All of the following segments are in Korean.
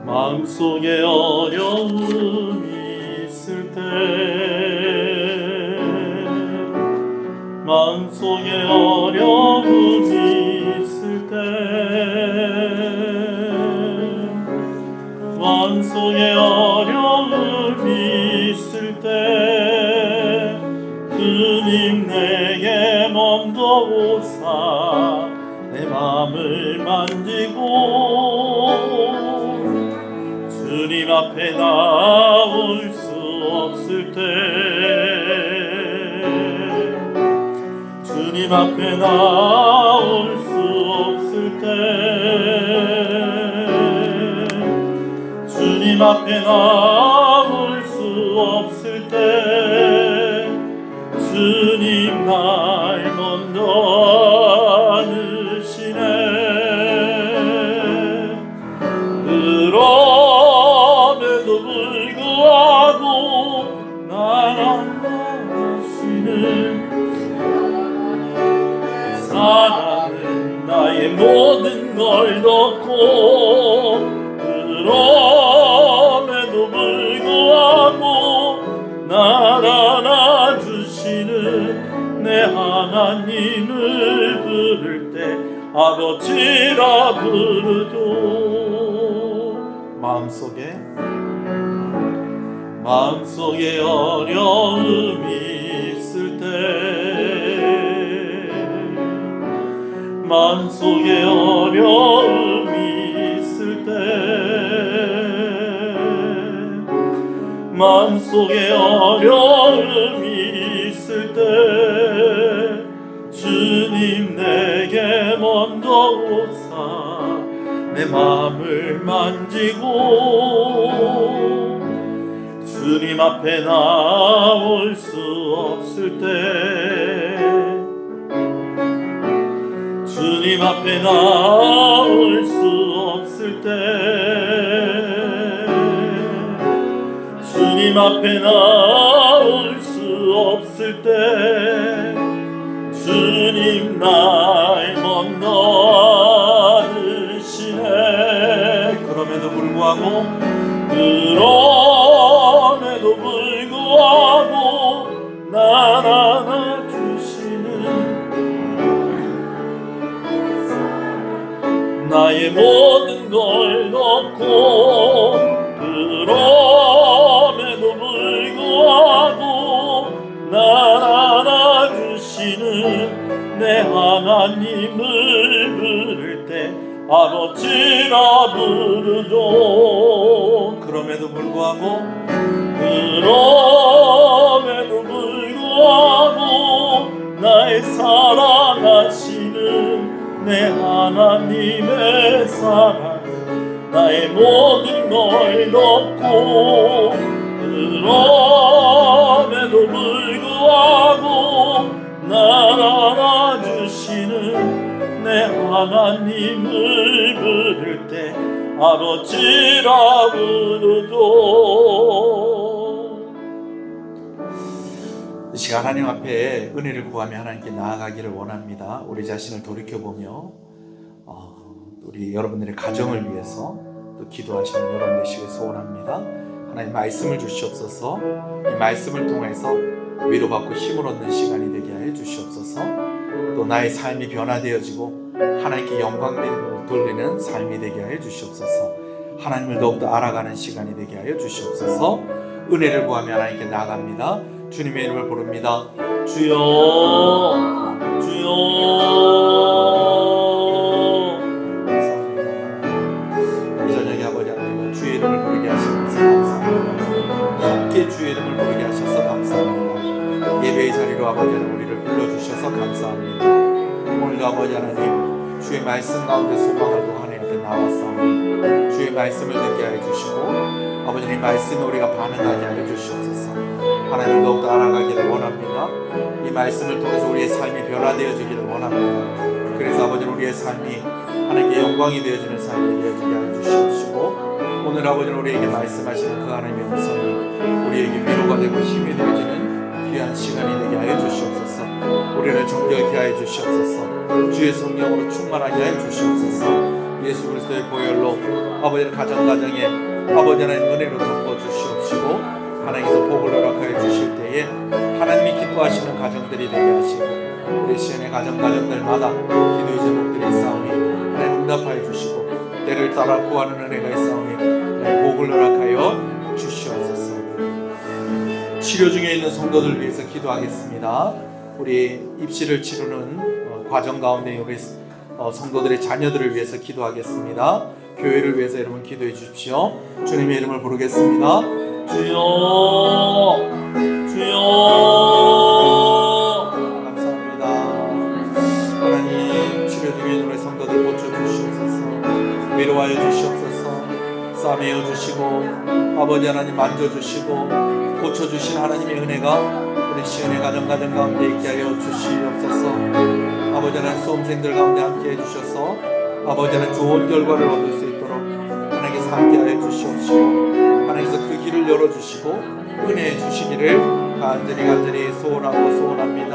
마음속에 어려움이 있을 때, 마음속에 어려움이 있을 때, 마음속에 어려움이 있을 때, 주님 내게 먼저 오사 내 마음을 만지고, 주님 앞에 나올 수 없을 때, 주님 앞에 나올 수 없을 때, 주님 앞에 나올 수 없을 때, 주님 날 먼저 안으시네. 그럼에도 불구하고 나랑 하시는 사랑은 나의 모든 걸 넣고, 그럼에도 불구하고 날 안아주시는 내 하나님을 부를 때 아버지라 부르죠. 마음속에 어려움이 있을 때, 마음속에 어려움이 있을 때, 마음속에 어려움이 있을 때, 주님 내게 먼저 오사 내 마음을 만지고, 주님 앞에 나올 수 없을 때, 주님 앞에 나올 수 없을 때, 주님 앞에 나올 수 없을 때, 주님 날 먼저 안으시네. 그럼에도 불구하고 날 안아주시는 나의 모든 걸 넣고, 그럼에도 불구하고 날 안아주시는 내 하나님을 부를 때 아버지라 부르죠. 그럼에도 불구하고 나의 사랑하시는 내 하나님의 사랑은 나의 모든 걸 넣고, 그럼에도 불구하고 날 안아주시는 내 하나님을 부를 때 아버지라 부르죠. 이 시간 하나님 앞에 은혜를 구하며 하나님께 나아가기를 원합니다. 우리 자신을 돌이켜보며 우리 여러분들의 가정을 위해서 또 기도하시는 여러분 되시길 소원합니다. 하나님 말씀을 주시옵소서. 이 말씀을 통해서 위로받고 힘을 얻는 시간이 되게 하여 주시옵소서. 또 나의 삶이 변화되어지고 하나님께 영광 돌리는 삶이 되게 하여 주시옵소서. 하나님을 더욱더 알아가는 시간이 되게 하여 주시옵소서. 은혜를 구하며 하나님께 나아갑니다. 주님의 이름을 부릅니다. 주여, 주여. 이 저녁에 아버지 하나님 주의 이름을 부르게 하시면서 감사합니다. 함께 주의 이름을 부르게 하셔서 감사합니다. 예배의 자리로 아버지 하나님 우리를 불러주셔서 감사합니다. 오늘도 아버지 하나님 주의 말씀 가운데 소망을 또 하나님 앞에 나왔사오니 주의 말씀을 듣게 하여 주시고 아버지님 말씀에 우리가 반응하게 하여 주시옵소서. 하나님을 더욱더 알아가기를 원합니다. 이 말씀을 통해서 우리의 삶이 변화되어지기를 원합니다. 그래서 아버지 우리의 삶이 하나님께 영광이 되어지는 삶이 되어지게 하여 주시옵시고, 오늘 아버지는 우리에게 말씀하시는 그 하나님의 음성이 우리에게 위로가 되고 힘이 되어지는 귀한 시간이 되게 하여 주시옵소서. 우리를 정결케 하여 주시옵소서. 주의 성령으로 충만하게 하여 주시옵소서. 예수 그리스도의 보혈로 아버지는 가정가정에 아버지 하나님 은혜로 덮어 주시옵시고, 하나님께서 복을 허락하여 주실 때에 하나님이 기뻐하시는 가정들이 되게 하시고, 우리 시연의 가정들마다 기도의 제목들이 있사오니 하나님 응답하여 주시고, 때를 따라 구하는 은혜가 있사오니 하나님 복을 허락하여 주시옵소서. 치료 중에 있는 성도들 위해서 기도하겠습니다. 우리 입시를 치르는 과정 가운데 우리 성도들의 자녀들을 위해서 기도하겠습니다. 교회를 위해서 여러분 기도해 주십시오. 주님의 이름을 부르겠습니다. 주여 주여 감사합니다. 하나님 치료 중에 있는 우리 성도들 고쳐주시옵소서. 위로하여 주시옵소서. 싸매어 주시고 아버지 하나님 만져주시고 고쳐주신 하나님의 은혜가 우리 시은의 가정 가운데 있게 하여 주시옵소서. 아버지 하나님 수험생들 가운데 함께 해주셔서 아버지 하나님 좋은 결과를 얻을 수 있도록 하나님께서 함께 하여 주시옵시고, 하나님께서 그 길을 열어주시고 은혜해 주시기를 간절히 소원합니다.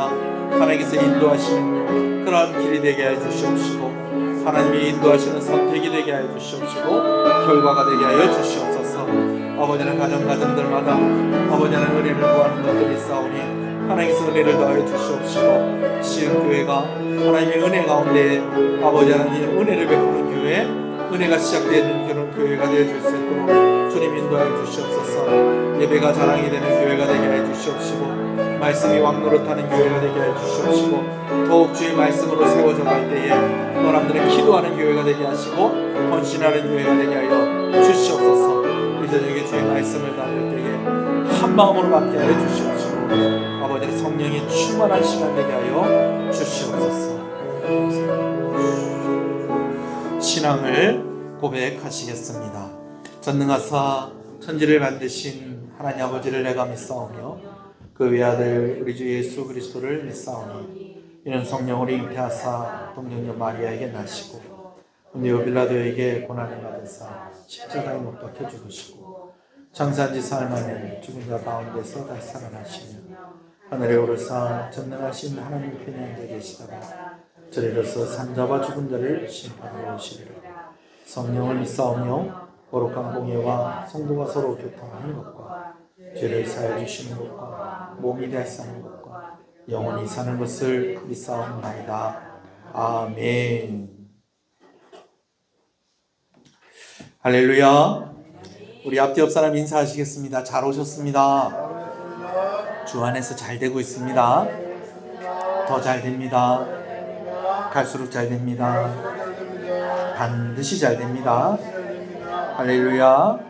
하나님께서 인도하시는 그러한 길이 되게 하여 주시옵시고, 하나님이 인도하시는 선택이 되게 하여 주시옵시고, 결과가 되게 하여 주시옵소서. 아버지는 가정들마다 아버지 하나님 은혜를 구하는 것들이 있사오니 하나님께서 은혜를 더하여 주시옵시고, 시흥교회가 하나님의 은혜 가운데 아버지 하나님의 은혜를 베푸는 교회, 은혜가 시작되는 그런 교회가 되어줄 수 있도록 주님 인도하여 주시옵소서. 예배가 자랑이 되는 교회가 되게 하여 주시옵시고, 말씀이 왕노릇하는 교회가 되게 하여 주시옵시고, 더욱 주의 말씀으로 세워져 갈 때에 사람들은 기도하는 교회가 되게 하시고 헌신하는 교회가 되게 하여 주시옵소서. 이 저녁에 주의 말씀을 나눌 때에 한 마음으로 받게 하여 주시옵시고, 아버지의 성령이 충만한 시간 되게 하여 주시옵소서. 신앙을 고백하시겠습니다. 전능하사 천지를 만드신 하나님 아버지를 내가 믿사오며 그 외아들 우리 주 예수 그리스도를 믿사오니 이는 성령으로 잉태하사 동정녀 마리아에게 나시고 본디오 빌라도에게 고난을 받으사 십자가에 못 박혀 죽으시고 장사한 지 사흘 만에 죽은 자 가운데서 다시 살아나시며 하늘에 오르사 전능하신 하나님 편에 앉아 계시다가 저리로서 산자와 죽은 자를 심판하러 오시리라. 성령을 믿사오며 거룩한 공예와 성도가 서로 교통하는 것과 죄를 사해 주시는 것과 몸이 다시 사는 것과 영원히 사는 것을 믿사옵나이다. 아멘. 할렐루야. 우리 앞뒤 옆 사람 인사하시겠습니다. 잘 오셨습니다. 주 안에서 잘 되고 있습니다. 더 잘 됩니다. 갈수록 잘 됩니다. 반드시 잘 됩니다. 할렐루야.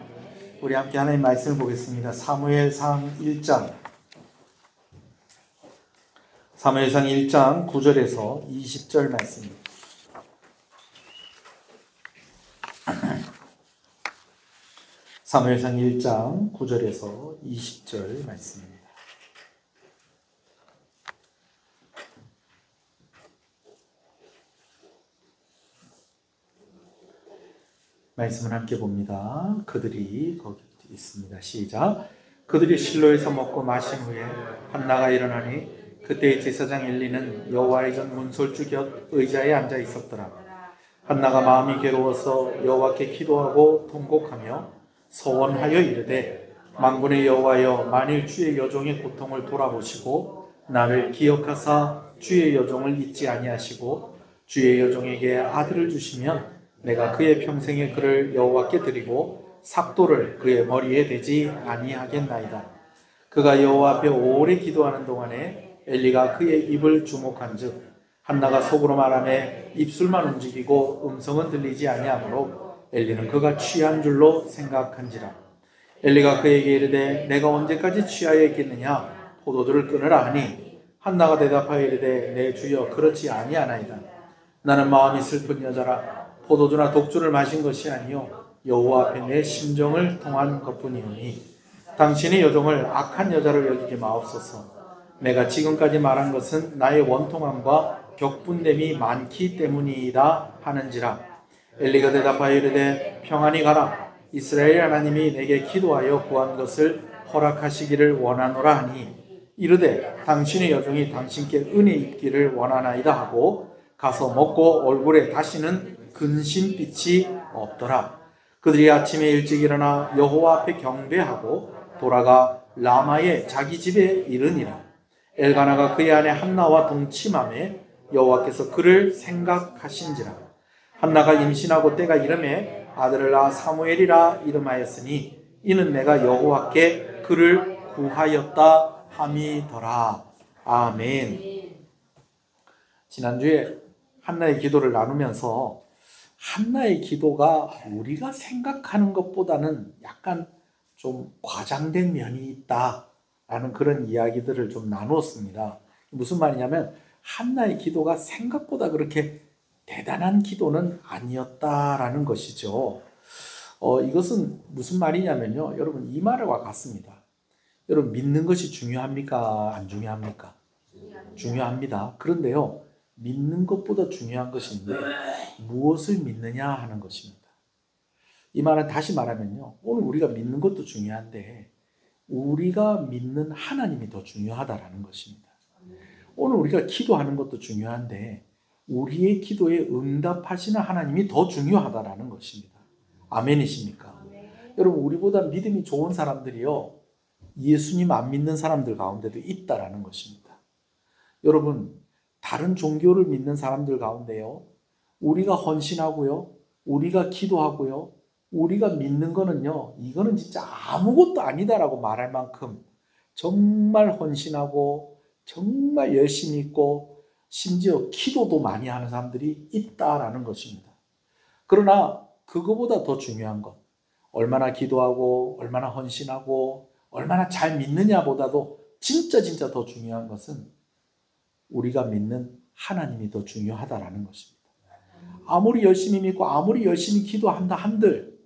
우리 함께 하나님 말씀을 보겠습니다. 사무엘상 1장 9절에서 20절 말씀입니다. 사무엘상 1장 9절에서 20절 말씀입니다. 말씀을 함께 봅니다. 그들이 거기 있습니다. 시작. 그들이 실로에서 먹고 마신 후에 한나가 일어나니 그때 제사장 엘리는 여호와의 전 문설주 곁 의자에 앉아 있었더라. 한나가 마음이 괴로워서 여호와께 기도하고 통곡하며 서원하여 이르되 만군의 여호와여, 만일 주의 여종의 고통을 돌아보시고 나를 기억하사 주의 여종을 잊지 아니하시고 주의 여종에게 아들을 주시면 내가 그의 평생에 그를 여호와께 드리고 삭도를 그의 머리에 대지 아니하겠나이다. 그가 여호와 앞에 오래 기도하는 동안에 엘리가 그의 입을 주목한즉 한나가 속으로 말하며 입술만 움직이고 음성은 들리지 아니하므로 엘리는 그가 취한 줄로 생각한지라. 엘리가 그에게 이르되 내가 언제까지 취하여 있겠느냐, 포도주를 끊으라 하니 한나가 대답하여 이르되 내 주여, 그렇지 아니하나이다. 나는 마음이 슬픈 여자라. 포도주나 독주를 마신 것이 아니요 여호와 앞에 내 심정을 통한 것뿐이오니 당신의 여종을 악한 여자로 여기지 마옵소서. 내가 지금까지 말한 것은 나의 원통함과 격분됨이 많기 때문이다 하는지라. 엘리가 대답하여 이르되 평안히 가라. 이스라엘 하나님이 내게 기도하여 구한 것을 허락하시기를 원하노라 하니 이르되 당신의 여종이 당신께 은혜 입기를 원하나이다 하고 가서 먹고 얼굴에 다시는 근심빛이 없더라. 그들이 아침에 일찍 일어나 여호와 앞에 경배하고 돌아가 라마의 자기 집에 이르니라. 엘가나가 그의 아내 한나와 동침하매 여호와께서 그를 생각하신지라. 한나가 임신하고 때가 이름에 아들을 낳아 사무엘이라 이름하였으니 이는 내가 여호와께 그를 구하였다 함이더라. 아멘. 지난주에 한나의 기도를 나누면서 한나의 기도가 우리가 생각하는 것보다는 약간 좀 과장된 면이 있다라는 그런 이야기들을 좀 나누었습니다. 무슨 말이냐면 한나의 기도가 생각보다 그렇게 대단한 기도는 아니었다라는 것이죠. 이것은 무슨 말이냐면요. 여러분 이 말과 같습니다. 여러분 믿는 것이 중요합니까? 안 중요합니까? 중요합니다. 그런데요. 믿는 것보다 중요한 것인데 무엇을 믿느냐 하는 것입니다. 이 말은 다시 말하면요. 오늘 우리가 믿는 것도 중요한데 우리가 믿는 하나님이 더 중요하다라는 것입니다. 오늘 우리가 기도하는 것도 중요한데 우리의 기도에 응답하시는 하나님이 더 중요하다라는 것입니다. 아멘이십니까? 여러분 우리보다 믿음이 좋은 사람들이요. 예수님 안 믿는 사람들 가운데도 있다라는 것입니다. 여러분 다른 종교를 믿는 사람들 가운데요. 우리가 헌신하고요. 우리가 기도하고요. 우리가 믿는 거는요. 이거는 진짜 아무것도 아니다라고 말할 만큼 정말 헌신하고 정말 열심히 있고 심지어 기도도 많이 하는 사람들이 있다라는 것입니다. 그러나 그거보다 더 중요한 것, 얼마나 기도하고 얼마나 헌신하고 얼마나 잘 믿느냐보다도 진짜 더 중요한 것은 우리가 믿는 하나님이 더 중요하다라는 것입니다. 아무리 열심히 믿고 아무리 열심히 기도한다 한들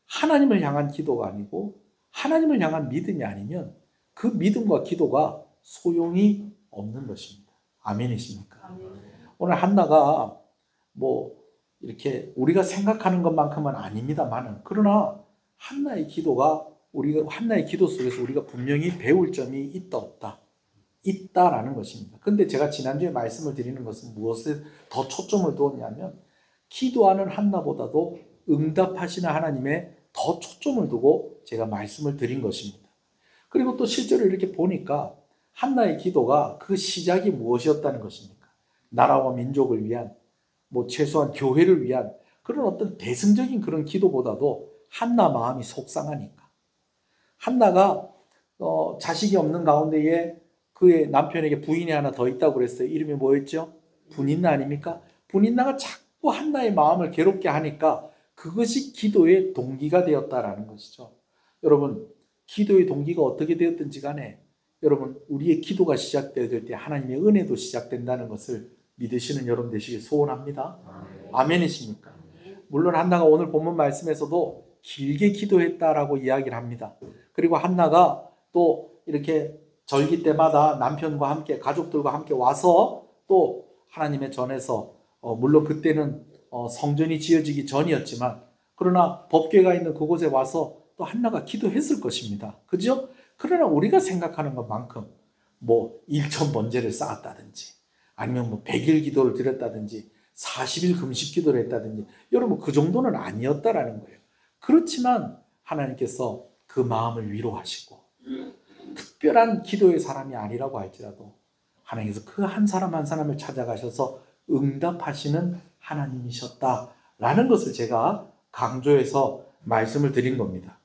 하나님을 향한 기도가 아니고 하나님을 향한 믿음이 아니면 그 믿음과 기도가 소용이 없는 것입니다. 아멘이십니까? 아멘. 오늘 한나가 이렇게 우리가 생각하는 것만큼은 아닙니다만은 그러나 한나의 기도 속에서 우리가 분명히 배울 점이 있다 없다. 있다라는 것입니다. 근데 제가 지난주에 말씀을 드리는 것은 무엇에 더 초점을 두었냐면 기도하는 한나보다도 응답하시는 하나님에 더 초점을 두고 제가 말씀을 드린 것입니다. 그리고 또 실제로 이렇게 보니까 한나의 기도가 그 시작이 무엇이었다는 것입니까? 나라와 민족을 위한 최소한 교회를 위한 그런 어떤 대승적인 그런 기도보다도 한나 마음이 속상하니까 한나가 자식이 없는 가운데에 그의 남편에게 부인이 하나 더 있다고 그랬어요. 이름이 뭐였죠? 분인나 아닙니까? 분인나가 자꾸 한나의 마음을 괴롭게 하니까 그것이 기도의 동기가 되었다라는 것이죠. 여러분 기도의 동기가 어떻게 되었든지 간에 여러분 우리의 기도가 시작될 때 하나님의 은혜도 시작된다는 것을 믿으시는 여러분 되시길 소원합니다. 아멘이십니까? 물론 한나가 오늘 본문 말씀에서도 길게 기도했다라고 이야기를 합니다. 그리고 한나가 또 이렇게 절기 때마다 남편과 함께 가족들과 함께 와서 또 하나님의 전에서 물론 그때는 성전이 지어지기 전이었지만 그러나 법궤가 있는 그곳에 와서 또 한나가 기도했을 것입니다. 그죠? 그러나 우리가 생각하는 것만큼 1천 번제를 쌓았다든지 아니면 100일 기도를 드렸다든지 40일 금식 기도를 했다든지 여러분 그 정도는 아니었다라는 거예요. 그렇지만 하나님께서 그 마음을 위로하시고 특별한 기도의 사람이 아니라고 할지라도 하나님께서 그 한 사람 한 사람을 찾아가셔서 응답하시는 하나님이셨다라는 것을 제가 강조해서 말씀을 드린 겁니다.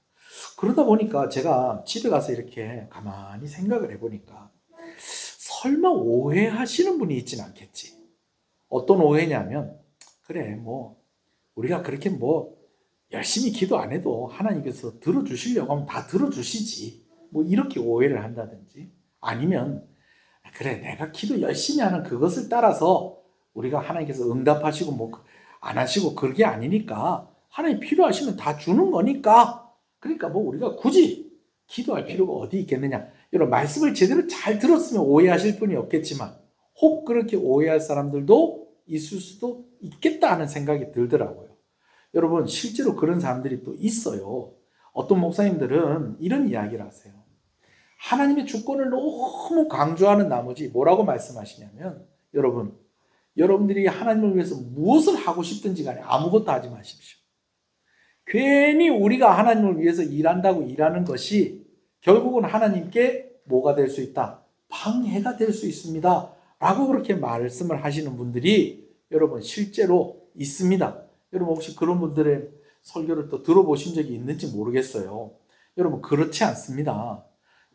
그러다 보니까 제가 집에 가서 이렇게 가만히 생각을 해보니까 설마 오해하시는 분이 있진 않겠지. 어떤 오해냐면 그래 우리가 그렇게 열심히 기도 안 해도 하나님께서 들어주시려고 하면 다 들어주시지. 이렇게 오해를 한다든지 아니면 그래 내가 기도 열심히 하는 그것을 따라서 우리가 하나님께서 응답하시고 안 하시고 그게 아니니까 하나님 필요하시면 다 주는 거니까 그러니까 뭐 우리가 굳이 기도할 필요가 어디 있겠느냐. 여러분 말씀을 제대로 잘 들었으면 오해하실 분이 없겠지만 혹 그렇게 오해할 사람들도 있을 수도 있겠다 하는 생각이 들더라고요. 여러분 실제로 그런 사람들이 또 있어요. 어떤 목사님들은 이런 이야기를 하세요. 하나님의 주권을 너무 강조하는 나머지 뭐라고 말씀하시냐면 여러분들이 하나님을 위해서 무엇을 하고 싶든지 간에 아무것도 하지 마십시오. 괜히 우리가 하나님을 위해서 일한다고 일하는 것이 결국은 하나님께 뭐가 될 수 있다? 방해가 될 수 있습니다. 라고 그렇게 말씀을 하시는 분들이 여러분 실제로 있습니다. 여러분 혹시 그런 분들의 설교를 또 들어보신 적이 있는지 모르겠어요. 여러분 그렇지 않습니다.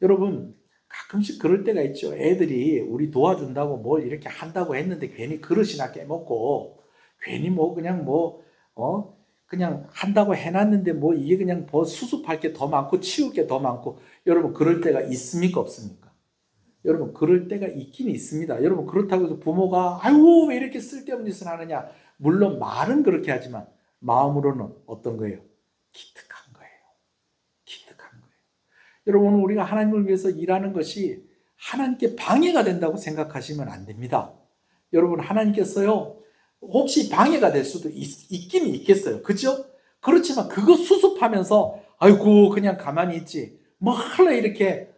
여러분 가끔씩 그럴 때가 있죠. 애들이 우리 도와준다고 뭘 이렇게 한다고 했는데 괜히 그릇이나 깨먹고 괜히 그냥 한다고 해놨는데 이게 그냥 더 수습할 게 더 많고 치울 게 더 많고 여러분 그럴 때가 있습니까 없습니까? 여러분 그럴 때가 있긴 있습니다. 여러분 그렇다고 해서 부모가 아유 왜 이렇게 쓸데없는 짓을 하느냐. 물론 말은 그렇게 하지만 마음으로는 어떤 거예요? 기특한 거예요. 기특한 거예요. 여러분 우리가 하나님을 위해서 일하는 것이 하나님께 방해가 된다고 생각하시면 안 됩니다. 여러분 하나님께서요 혹시 방해가 될 수도 있긴 있겠어요. 그죠? 그렇지만 그거 수습하면서 아이고 그냥 가만히 있지 뭐 할래 이렇게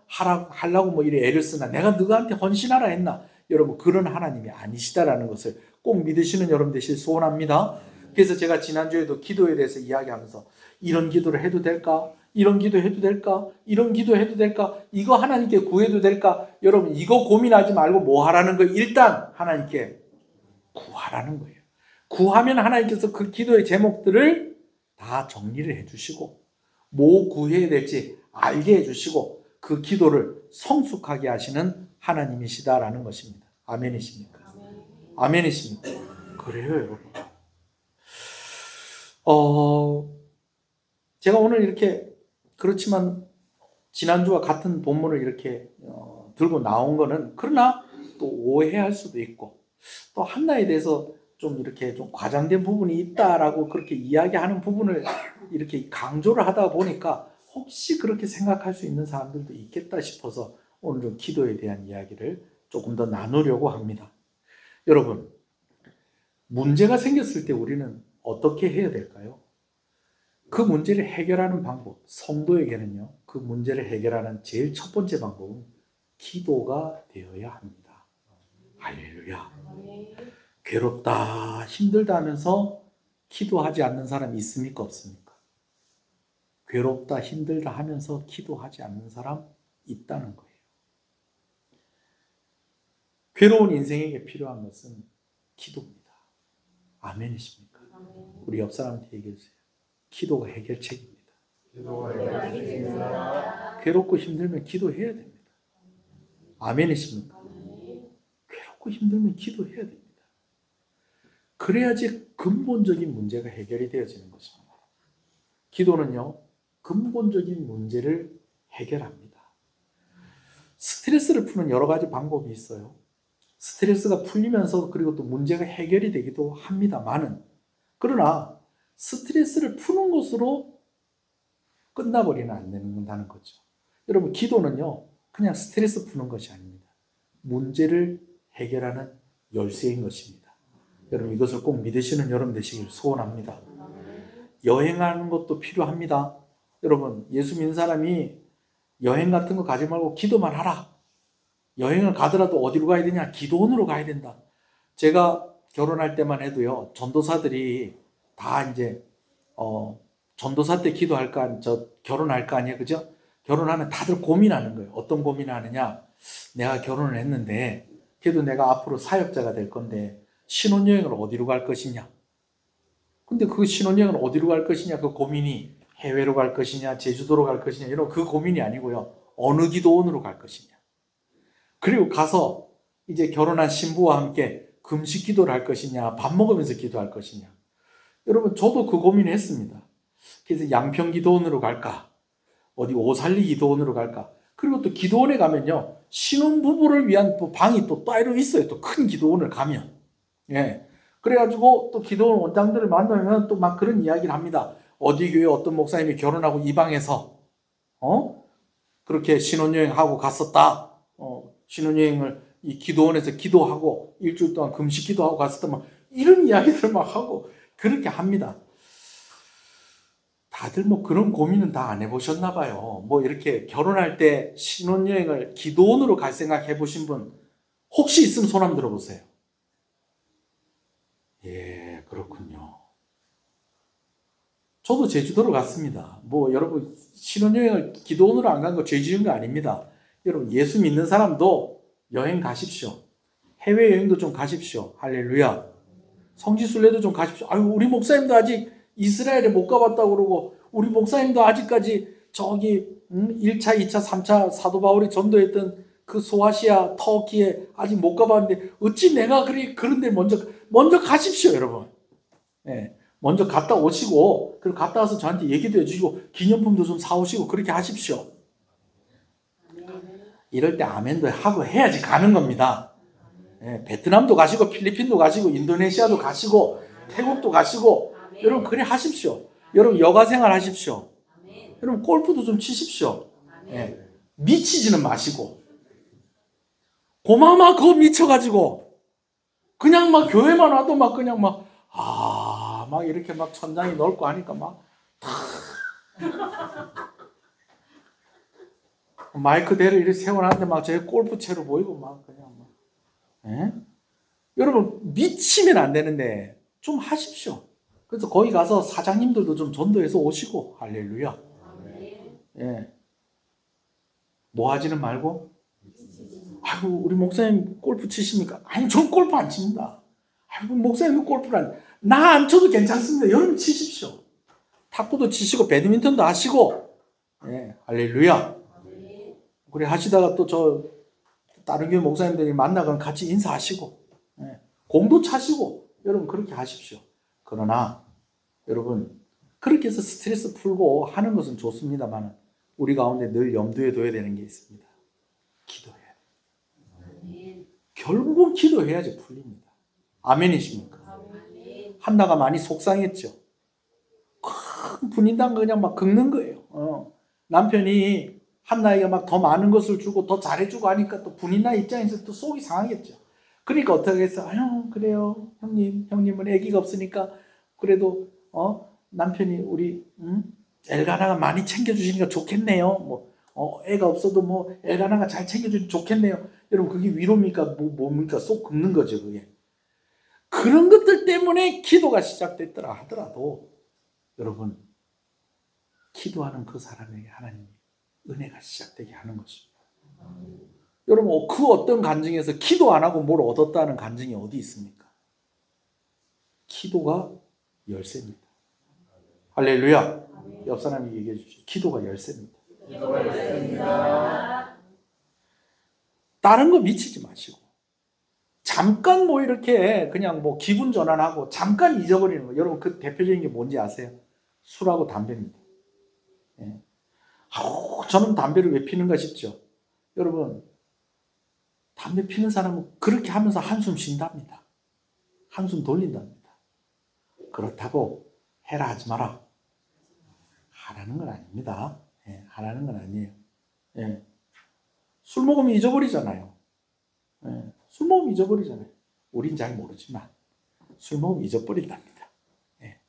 하려고 뭐 이래 애를 쓰나 내가 너한테 헌신하라 했나. 여러분 그런 하나님이 아니시다라는 것을 꼭 믿으시는 여러분 되실 소원합니다. 그래서 제가 지난주에도 기도에 대해서 이야기하면서 이런 기도를 해도 될까? 이런 기도 해도 될까? 이런 기도 해도 될까? 이거 하나님께 구해도 될까? 여러분 이거 고민하지 말고 뭐 하라는 거예요? 일단 하나님께 구하라는 거예요. 구하면 하나님께서 그 기도의 제목들을 다 정리를 해주시고 뭐 구해야 될지 알게 해주시고 그 기도를 성숙하게 하시는 하나님이시다라는 것입니다. 아멘이십니까? 아멘이십니까? 그래요 여러분. 제가 오늘 이렇게 그렇지만 지난주와 같은 본문을 이렇게 들고 나온 거는 그러나 또 오해할 수도 있고 또 한나에 대해서 좀 이렇게 좀 과장된 부분이 있다라고 그렇게 이야기하는 부분을 이렇게 강조를 하다 보니까 혹시 그렇게 생각할 수 있는 사람들도 있겠다 싶어서 오늘 좀 기도에 대한 이야기를 조금 더 나누려고 합니다. 여러분, 문제가 생겼을 때 우리는 어떻게 해야 될까요? 그 문제를 해결하는 방법, 성도에게는요, 그 문제를 해결하는 제일 첫 번째 방법은 기도가 되어야 합니다. 할렐루야. 괴롭다, 힘들다 하면서 기도하지 않는 사람이 있습니까? 없습니까? 괴롭다, 힘들다 하면서 기도하지 않는 사람 있다는 거예요. 괴로운 인생에게 필요한 것은 기도입니다. 아멘이십니까? 우리 옆 사람한테 얘기해 주세요. 기도가 해결책입니다. 괴롭고 힘들면 기도해야 됩니다. 아멘이십니까? 괴롭고 힘들면 기도해야 됩니다. 그래야지 근본적인 문제가 해결이 되어지는 것입니다. 기도는요, 근본적인 문제를 해결합니다. 스트레스를 푸는 여러 가지 방법이 있어요. 스트레스가 풀리면서 그리고 또 문제가 해결이 되기도 합니다만은 그러나 스트레스를 푸는 것으로 끝나버리면 안 된다는 거죠. 여러분 기도는요 그냥 스트레스 푸는 것이 아닙니다. 문제를 해결하는 열쇠인 것입니다. 여러분 이것을 꼭 믿으시는 여러분 되시길 소원합니다. 여행하는 것도 필요합니다. 여러분 예수 믿는 사람이 여행 같은 거 가지 말고 기도만 하라. 여행을 가더라도 어디로 가야 되냐? 기도원으로 가야 된다. 제가 결혼할 때만 해도요 전도사들이 다 이제 전도사 때 기도할까 결혼할까 아니에요, 그죠? 결혼하면 다들 고민하는 거예요. 어떤 고민을 하느냐? 내가 결혼을 했는데 그래도 내가 앞으로 사역자가 될 건데 신혼여행을 어디로 갈 것이냐? 근데 그 신혼여행을 어디로 갈 것이냐? 그 고민이 해외로 갈 것이냐, 제주도로 갈 것이냐 이런 그 고민이 아니고요. 어느 기도원으로 갈 것이냐? 그리고 가서 이제 결혼한 신부와 함께 금식 기도를 할 것이냐, 밥 먹으면서 기도할 것이냐. 여러분 저도 그 고민을 했습니다. 그래서 양평 기도원으로 갈까? 어디 오살리 기도원으로 갈까? 그리고 또 기도원에 가면요 신혼부부를 위한 또 방이 또 따로 있어요. 또 큰 기도원을 가면. 예. 그래가지고 또 기도원 원장들을 만나면 또 막 그런 이야기를 합니다. 어디 교회 어떤 목사님이 결혼하고 이방에서 그렇게 신혼여행하고 갔었다. 신혼여행을 이 기도원에서 기도하고 일주일 동안 금식 기도하고 갔었다. 막 이런 이야기들 막 하고 그렇게 합니다. 다들 뭐 그런 고민은 다 안 해보셨나 봐요. 뭐 이렇게 결혼할 때 신혼여행을 기도원으로 갈 생각 해보신 분 혹시 있으면 손 한번 들어보세요. 예, 그렇군요. 저도 제주도로 갔습니다. 뭐 여러분 신혼여행을 기도원으로 안 간 거 죄 지은 거 아닙니다. 여러분 예수 믿는 사람도 여행 가십시오. 해외여행도 좀 가십시오. 할렐루야. 성지순례도 좀 가십시오. 아유, 우리 목사님도 아직 이스라엘에 못 가봤다고 그러고 우리 목사님도 아직까지 저기 1차, 2차, 3차 사도 바울이 전도했던 그 소아시아, 터키에 아직 못 가봤는데 어찌 내가 그런 데 먼저 가십시오, 여러분. 예. 먼저 갔다 오시고 그리고 갔다 와서 저한테 얘기도 해주시고 기념품도 좀 사오시고 그렇게 하십시오. 이럴 때 아멘도 하고 해야지 가는 겁니다. 예. 베트남도 가시고 필리핀도 가시고 인도네시아도 가시고 태국도 가시고 여러분 그래 하십시오. 여러분 여가생활 하십시오. 여러분 골프도 좀 치십시오. 예. 미치지는 마시고 고마마 그거 미쳐가지고 그냥 막 교회만 와도 막 그냥 막 이렇게 막 천장이 넓고 하니까 막 마이크대를 이렇게 세워놨는데 막 저희 골프채로 보이고 막 그냥 막 예? 여러분 미치면 안 되는데 좀 하십시오. 그래서 거기 가서 사장님들도 좀 전도해서 오시고 할렐루야. 예. 뭐 하지는 말고 아이고 우리 목사님 골프 치십니까? 아니 전 골프 안 칩니다. 아이고 목사님은 골프를 안 나 안 쳐도 괜찮습니다. 여러분 치십시오. 탁구도 치시고 배드민턴도 하시고 예, 할렐루야. 그래 하시다가 또 저 다른 교회 목사님들이 만나면 같이 인사하시고 예, 공도 차시고 여러분 그렇게 하십시오. 그러나 여러분 그렇게 해서 스트레스 풀고 하는 것은 좋습니다만 우리 가운데 늘 염두에 둬야 되는 게 있습니다. 기도해야 돼요. 결국은 기도해야지 풀립니다. 아멘이십니까? 한나가 많이 속상했죠. 큰 분인당 그냥 막 긁는 거예요. 남편이 한나에게 막 더 많은 것을 주고 더 잘해주고 하니까 또 분인나 입장에서 또 속이 상하겠죠. 그러니까 어떻게 했어? 아유 그래요 형님은 아기가 없으니까 그래도 남편이 우리 엘가나가 많이 챙겨주시니까 좋겠네요. 뭐 애가 없어도 뭐 엘가나가 잘 챙겨주면 좋겠네요. 여러분 그게 위로입니까? 뭡니까? 속 긁는 거죠 그게. 그런 것들 때문에 기도가 시작됐더라 하더라도 여러분 기도하는 그 사람에게 하나님이 은혜가 시작되게 하는 것입니다. 여러분 그 어떤 간증에서 기도 안 하고 뭘 얻었다는 간증이 어디 있습니까? 기도가 열쇠입니다. 할렐루야. 옆 사람이 얘기해 주십시오. 기도가 열쇠입니다. 기도가 열쇠입니다. 다른 거 미치지 마시고 잠깐 뭐 이렇게 그냥 뭐 기분 전환하고 잠깐 잊어버리는 거. 여러분 그 대표적인 게 뭔지 아세요? 술하고 담배입니다. 예. 저는 담배를 왜 피는가 싶죠. 여러분 담배 피는 사람은 그렇게 하면서 한숨 쉰답니다. 한숨 돌린답니다. 그렇다고 해라 하지 마라. 하라는 건 아닙니다. 예, 하라는 건 아니에요. 예. 술 먹으면 잊어버리잖아요. 예. 술 먹으면 잊어버리잖아요. 우린 잘 모르지만 술 먹으면 잊어버린답니다. 예.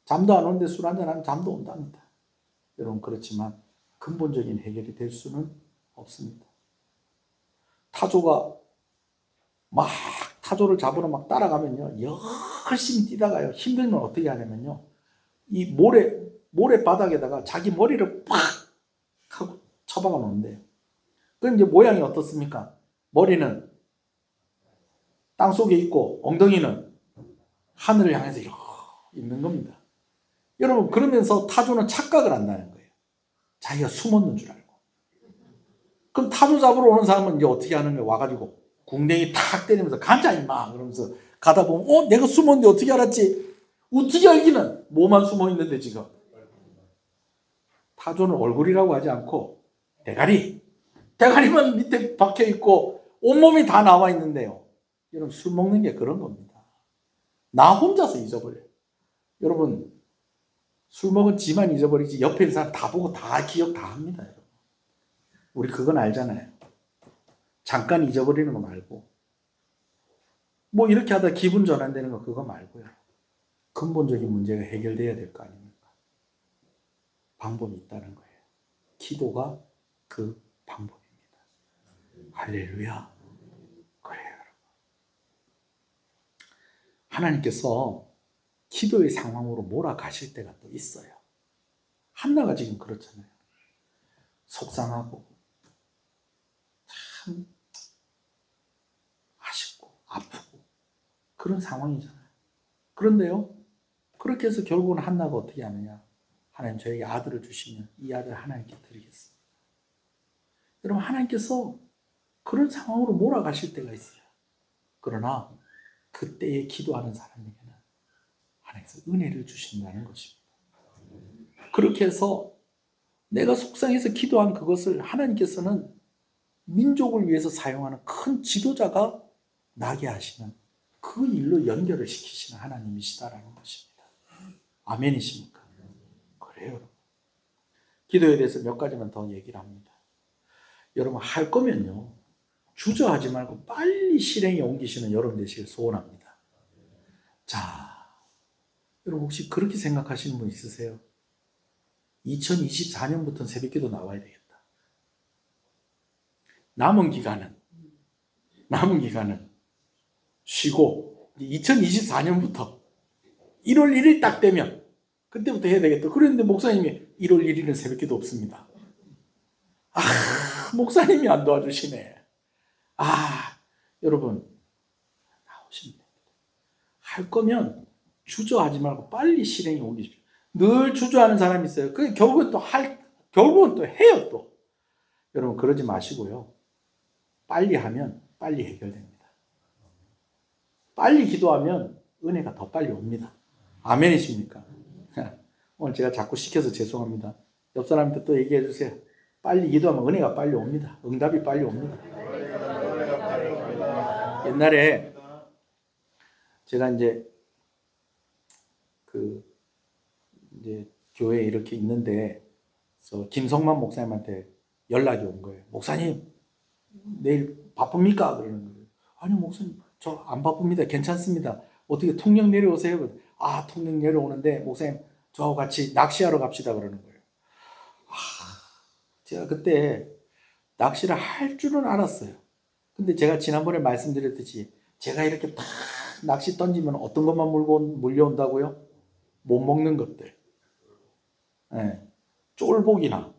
잠도 안 오는데 술 한잔 하면 잠도 온답니다. 여러분 그렇지만 근본적인 해결이 될 수는 없습니다. 타조가 막 타조를 잡으러 막 따라가면요 열심히 뛰다가요 힘들면 어떻게 하냐면요 이 모래 바닥에다가 자기 머리를 팍 하고 쳐박아 놓는데요. 그럼 이제 모양이 어떻습니까? 머리는 땅 속에 있고 엉덩이는 하늘을 향해서 이렇게 있는 겁니다. 여러분 그러면서 타조는 착각을 한다는 거예요. 자기가 숨었는 줄 알고. 그럼 타조 잡으러 오는 사람은 이제 어떻게 하는 거예요? 와가지고 궁뎅이 탁 때리면서 가자 임마 그러면서 가다 보면 내가 숨었는데 어떻게 알았지? 어떻게 알기는 뭐만 숨어 있는데 지금. 타조는 얼굴이라고 하지 않고 대가리만 밑에 박혀 있고 온몸이 다 나와 있는데요. 여러분 술 먹는 게 그런 겁니다. 나 혼자서 잊어버려요. 여러분, 술 먹은 지만 잊어버리지 옆에 있는 사람 다 보고 다 기억 다 합니다. 여러분. 우리 그건 알잖아요. 잠깐 잊어버리는 거 말고 뭐 이렇게 하다 기분 전환되는 거 그거 말고요. 근본적인 문제가 해결돼야 될 거 아닙니까? 방법이 있다는 거예요. 기도가 그 방법입니다. 할렐루야. 그래요, 여러분. 하나님께서 기도의 상황으로 몰아가실 때가 또 있어요. 한나가 지금 그렇잖아요. 속상하고 참 아쉽고 아프고 그런 상황이잖아요. 그런데요, 그렇게 해서 결국은 한나가 어떻게 하느냐? 하나님 저에게 아들을 주시면 이 아들 하나님께 드리겠습니다. 여러분, 하나님께서 그런 상황으로 몰아가실 때가 있어요. 그러나 그때에 기도하는 사람에게는 하나님께서 은혜를 주신다는 것입니다. 그렇게 해서 내가 속상해서 기도한 그것을 하나님께서는 민족을 위해서 사용하는 큰 지도자가 나게 하시는 그 일로 연결을 시키시는 하나님이시다라는 것입니다. 아멘이십니까? 그래요. 기도에 대해서 몇 가지만 더 얘기를 합니다. 여러분, 할 거면요, 주저하지 말고 빨리 실행에 옮기시는 여러분 되시길 소원합니다. 자, 여러분 혹시 그렇게 생각하시는 분 있으세요? 2024년부터는 새벽기도 나와야 되겠다. 남은 기간은 쉬고 2024년부터 1월 1일 딱 되면 그때부터 해야 되겠다. 그랬는데 목사님이 1월 1일은 새벽기도 없습니다. 아, 목사님이 안 도와주시네. 아, 여러분 나오시면 됩니다. 할 거면 주저하지 말고 빨리 실행에 옮기십시오. 늘 주저하는 사람이 있어요. 그 결국은 또 해요 또. 여러분 그러지 마시고요. 빨리 하면 빨리 해결됩니다. 빨리 기도하면 은혜가 더 빨리 옵니다. 아멘이십니까? 오늘 제가 자꾸 시켜서 죄송합니다. 옆 사람한테 또 얘기해 주세요. 빨리 기도하면 은혜가 빨리 옵니다. 응답이 빨리 옵니다. 옛날에 제가 이제 교회에 이렇게 있는데 김성만 목사님한테 연락이 온 거예요. 목사님 내일 바쁩니까? 그러는 거예요. 아니 목사님 저 안 바쁩니다. 괜찮습니다. 어떻게 통영 내려오세요? 아 통영 내려오는데 목사님 저하고 같이 낚시하러 갑시다 그러는 거예요. 제가 그때 낚시를 할 줄은 알았어요. 근데 제가 지난번에 말씀드렸듯이 제가 이렇게 탁 낚시 던지면 어떤 것만 물려온다고요? 못 먹는 것들. 네. 쫄복이나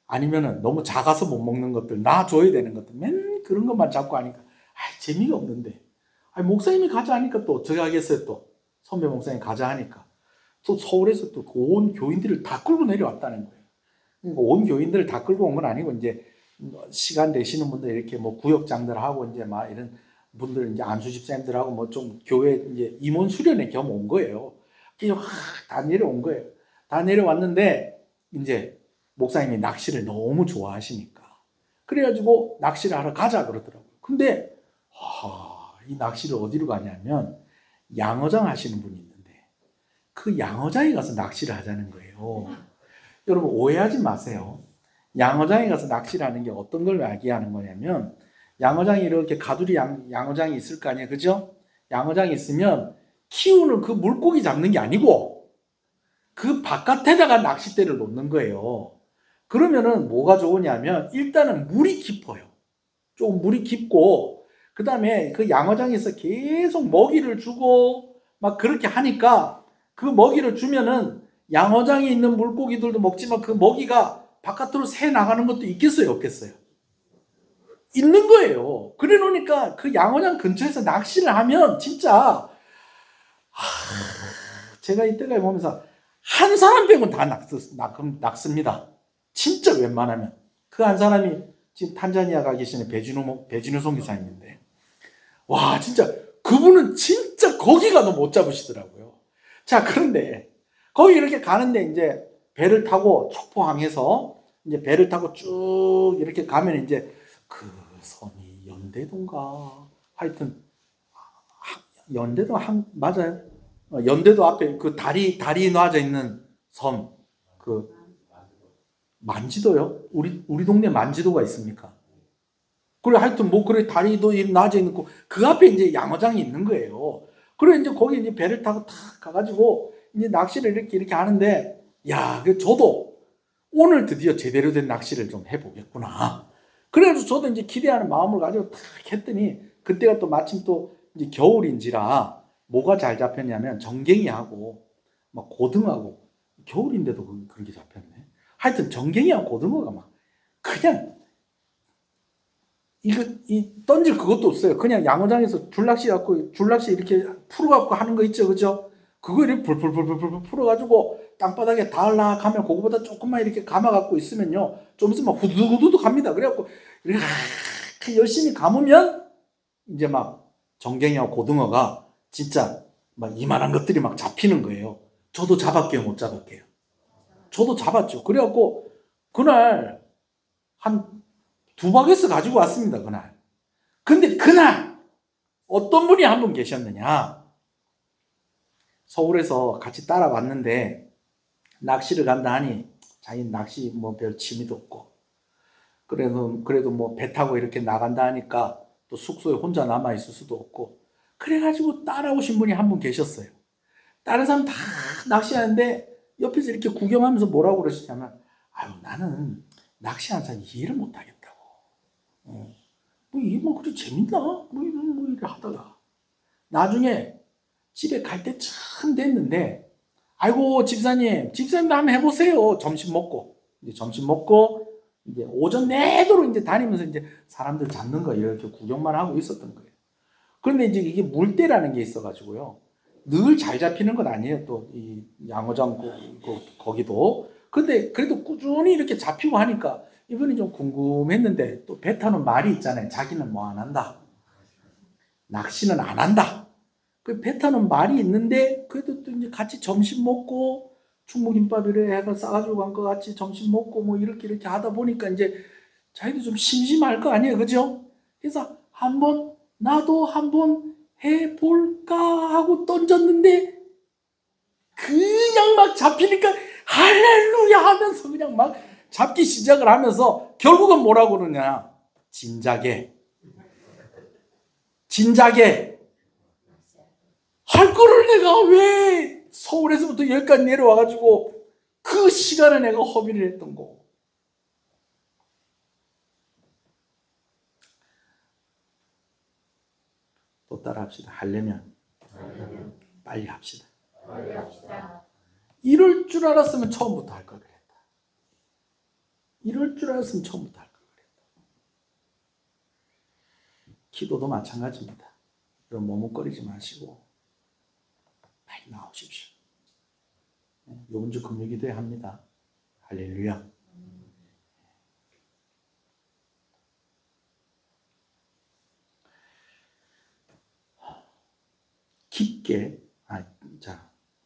아니면은 너무 작아서 못 먹는 것들, 놔줘야 되는 것들, 맨 그런 것만 잡고 하니까 재미가 없는데 목사님이 가자 하니까 또 어떻게 하겠어요. 또 선배 목사님 가자 하니까 또 서울에서 또 온 교인들을 다 끌고 내려왔다는 거예요. 그러니까 온 교인들을 다 끌고 온 건 아니고 이제 시간 되시는 분들 이렇게 뭐 구역장들하고 이제 막 이런 분들 이제 안수 집사님들하고 뭐 좀 교회 이제 임원 수련회 겸 온 거예요. 그냥 다 내려온 거예요. 다 내려왔는데 이제 목사님이 낚시를 너무 좋아하시니까 그래가지고 낚시를 하러 가자 그러더라고요. 근데 이 낚시를 어디로 가냐면 양어장 하시는 분이 있는데 그 양어장에 가서 낚시를 하자는 거예요. 여러분 오해하지 마세요. 양어장에 가서 낚시를 하는 게 어떤 걸 이야기하는 거냐면 양어장이 이렇게 가두리 양어장이 있을 거 아니에요. 그죠? 양어장이 있으면 키우는 그 물고기 잡는 게 아니고 그 바깥에다가 낚싯대를 놓는 거예요. 그러면은 뭐가 좋으냐면 일단은 물이 깊어요. 조금 물이 깊고 그 다음에 그 양어장에서 계속 먹이를 주고 막 그렇게 하니까 그 먹이를 주면은 양어장에 있는 물고기들도 먹지만 그 먹이가 바깥으로 새 나가는 것도 있겠어요, 없겠어요? 있는 거예요. 그래 놓으니까 그 양어장 근처에서 낚시를 하면 진짜 제가 이때까지 보면서 한 사람 빼고는 다 낚습니다. 진짜 웬만하면. 그 한 사람이 지금 탄자니아 가 계시는 배진우 선교사님인데 와 진짜 그분은 진짜 거기 가도 못 잡으시더라고요. 자 그런데 거기 이렇게 가는데 이제 배를 타고 촉포항에서 이제 배를 타고 쭉 이렇게 가면 이제 그 섬이 연대도인가 하여튼 연대도 맞아요. 연대도 앞에 그 다리 놔져 있는 섬, 그 만지도요? 우리 동네 만지도가 있습니까? 그래 하여튼 뭐 그래 다리도 놔져 있는 그 앞에 이제 양어장이 있는 거예요. 그래 이제 거기 이제 배를 타고 탁 가가지고 이제 낚시를 이렇게 하는데 야, 저도 오늘 드디어 제대로 된 낚시를 좀 해보겠구나. 그래서 저도 이제 기대하는 마음을 가지고 탁 했더니 그때가 또 마침 또 이제 겨울인지라 뭐가 잘 잡혔냐면 정갱이하고 막 고등하고 겨울인데도 그런 게 잡혔네. 하여튼 정갱이하고 고등어가 막 그냥 던질 그것도 없어요. 그냥 양어장에서 줄낚시 이렇게 풀어갖고 하는 거 있죠, 그죠? 그거 이렇게 풀풀풀풀 풀어가지고 땅바닥에 닿으려 가면 그거보다 조금만 이렇게 감아갖고 있으면요, 좀 있으면 후두두두두 갑니다. 그래갖고 이렇게 열심히 감으면 이제 막 정갱이하고 고등어가 진짜 막 이만한 것들이 막 잡히는 거예요. 저도 잡았게요, 못 잡았게요? 저도 잡았죠. 그래갖고 그날 한 2바게스 가지고 왔습니다, 그날. 근데 그날 어떤 분이 한 분 계셨느냐? 서울에서 같이 따라왔는데 낚시를 간다 하니 자기 낚시 뭐 별 취미도 없고 그래도 뭐 배 타고 이렇게 나간다 하니까 또 숙소에 혼자 남아 있을 수도 없고 그래가지고 따라오신 분이 한 분 계셨어요. 다른 사람 다 낚시하는데 옆에서 이렇게 구경하면서 뭐라고 그러시냐면 아유 나는 낚시하는 사람 이해를 못하겠다고. 뭐 이게 뭐 그렇게 재밌나? 뭐 이래 하다가 나중에 집에 갈 때쯤 됐는데 아이고 집사님도 한번 해보세요. 점심 먹고 이제 오전 내도록 이제 다니면서 이제 사람들 잡는 거 이렇게 구경만 하고 있었던 거예요. 그런데 이제 이게 물대라는 게 있어가지고요. 늘 잘 잡히는 건 아니에요. 또 이 양어장 거기도. 근데 그래도 꾸준히 이렇게 잡히고 하니까 이번이 좀 궁금했는데 또 배 타는 말이 있잖아요. 자기는 뭐 안 한다. 낚시는 안 한다. 그 배 타는 말이 있는데 그래도 또 이제 같이 점심 먹고 충무김밥이래 해가 싸가지고 간 거 같이 점심 먹고 뭐 이렇게 하다 보니까 이제 자기도 좀 심심할 거 아니에요. 그죠? 그래서 나도 한번 해볼까 하고 던졌는데 그냥 막 잡히니까 할렐루야 하면서 그냥 막 잡기 시작을 하면서 결국은 뭐라고 그러냐? 진작에 할 거를 내가 왜 서울에서부터 여기까지 내려와가지고 그 시간을 내가 허비를 했던 거. 또 따라합시다. 하려면 빨리 합시다. 이럴 줄 알았으면 처음부터 할 걸 그랬다. 이럴 줄 알았으면 처음부터 할 걸 그랬다. 기도도 마찬가지입니다. 여러분 머뭇거리지 마시고 빨리 나오십시오. 이번 주 금요기도에 합니다. 할렐루야. 깊게,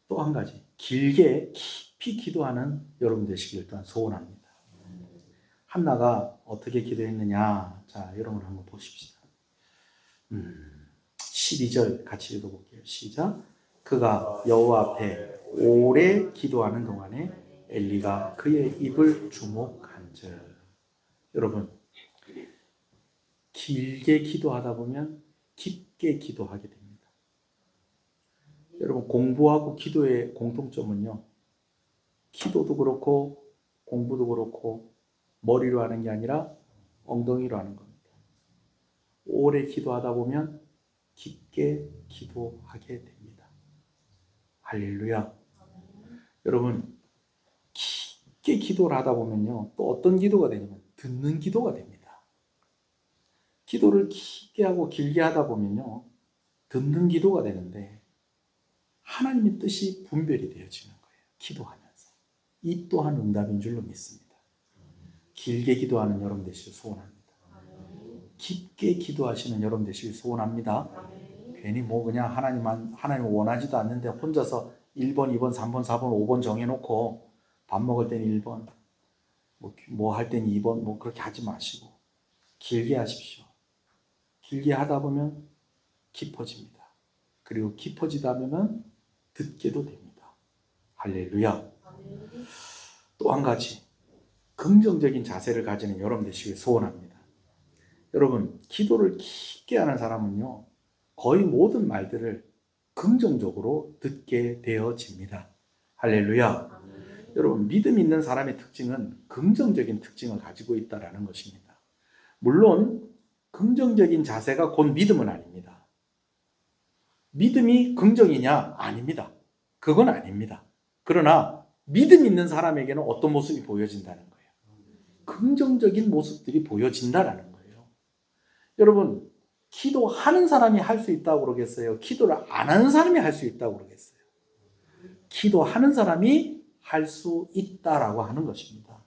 또 한 가지, 길게 깊이 기도하는 여러분 되시길 또한 소원합니다. 한나가 어떻게 기도했느냐? 자, 여러분 한번 보십시다. 12절 같이 읽어볼게요. 시작. 그가 여호와 앞에 오래 기도하는 동안에 엘리가 그의 입을 주목한즉. 여러분, 길게 기도하다 보면 깊게 기도하게 됩니다. 여러분 공부하고 기도의 공통점은요. 기도도 그렇고 공부도 그렇고 머리로 하는 게 아니라 엉덩이로 하는 겁니다. 오래 기도하다 보면 깊게 기도하게 됩니다. 할렐루야. 여러분 깊게 기도를 하다 보면요. 또 어떤 기도가 되냐면 듣는 기도가 됩니다. 기도를 깊게 하고 길게 하다 보면요. 듣는 기도가 되는데 하나님의 뜻이 분별이 되어지는 거예요. 기도하면서. 이 또한 응답인 줄로 믿습니다. 길게 기도하는 여러분 되시길 소원합니다. 깊게 기도하시는 여러분 되시길 소원합니다. 괜히 뭐 그냥 하나님 원하지도 않는데 혼자서 1번, 2번, 3번, 4번, 5번 정해놓고 밥 먹을 때는 1번, 뭐 할 때는 2번, 뭐 그렇게 하지 마시고 길게 하십시오. 길게 하다 보면 깊어집니다. 그리고 깊어지다 하면 듣게도 됩니다. 할렐루야. 또 한 가지 긍정적인 자세를 가지는 여러분 되시길 소원합니다. 여러분, 기도를 깊게 하는 사람은요, 거의 모든 말들을 긍정적으로 듣게 되어집니다. 할렐루야. 여러분, 믿음 있는 사람의 특징은 긍정적인 특징을 가지고 있다는 것입니다. 물론 긍정적인 자세가 곧 믿음은 아닙니다. 믿음이 긍정이냐? 아닙니다. 그건 아닙니다. 그러나 믿음 있는 사람에게는 어떤 모습이 보여진다는 거예요. 긍정적인 모습들이 보여진다는 거예요. 여러분, 기도하는 사람이 할 수 있다고 그러겠어요? 기도를 안 하는 사람이 할 수 있다고 그러겠어요? 기도하는 사람이 할 수 있다라고 하는 것입니다.